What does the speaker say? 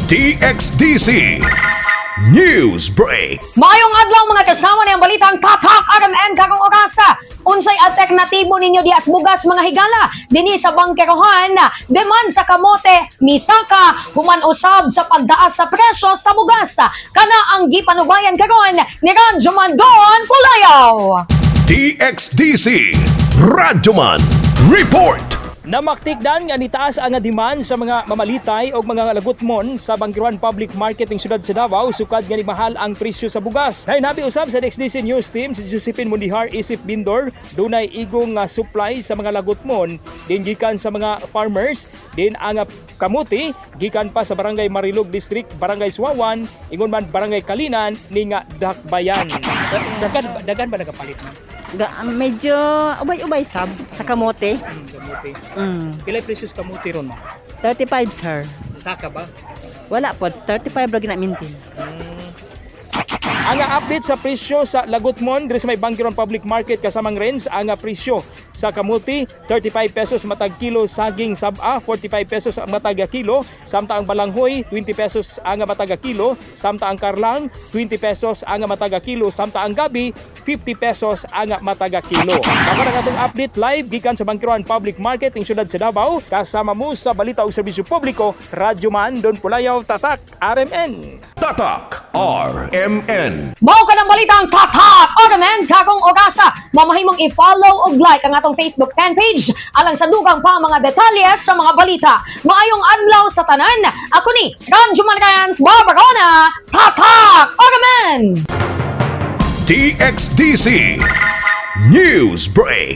DXDC News Break. Maayong adlaw mga kasama niyang balitang tatak RMN kagong orasa. Unsay alternatibo ninyo dias bugas mga higala dinhi sa bangkerohan, demand sa kamote misaka human usab sa pagdaas sa presyo sa bugas. Kana ang gipanubayan karon ni Ranjo Mandon Pulayaw. DXDC Radyoman Report. Namaktikdan nga nitaas ang demand sa mga mamalitay o mga lagutmon sa Bangkiruan Public Market ng siyudad sa Davao sukad nga ni mahal ang presyo sa bugas. Nabi usab sa DXDC News Team si Josephine Mundihar Isip Bindor dunay igong supply sa mga lagutmon din gikan sa mga farmers din ang kamuti gikan pa sa Barangay Marilog District, Barangay Suwawan, ingon man Barangay Kalinan ni nga Dakbayan. Dagan ba nagapalit man? Medyo ubay-ubay sa kamote. Kamuti. Mm. Pilay presyo sa kamuti ron mo? 35 sir. Saka ba? Wala po, 35 ra ginamintin. Ang update sa presyo sa lagutmon diri sa may Bangkiruan Public Market kasamang rents ang presyo sa kamuti 35 pesos matag kilo, saging sab-a 45 pesos ang matag kilo, samta ang balanghoy 20 pesos ang matag kilo, samta ang karlang 20 pesos ang matag kilo, samta ang gabi 50 pesos ang matag kilo. Ako na katong update live gikan sa Bangkiruan Public Market ng siyudad sa Davao kasama mo sa balita ug serbisyo publiko Radyo Man Don Pulayaw Tatak RMN. Tatak RMN. Mao ka ng balitang tatak RMN kagong orasa. Mamahimong i-follow ug like ang atong Facebook fan page alang sa dugang pa mga detalye sa mga balita. Maayong adlaw sa tanan. Ako ni Ranjo Manrans Barbarona, Tatak RMN. DXDC News Break.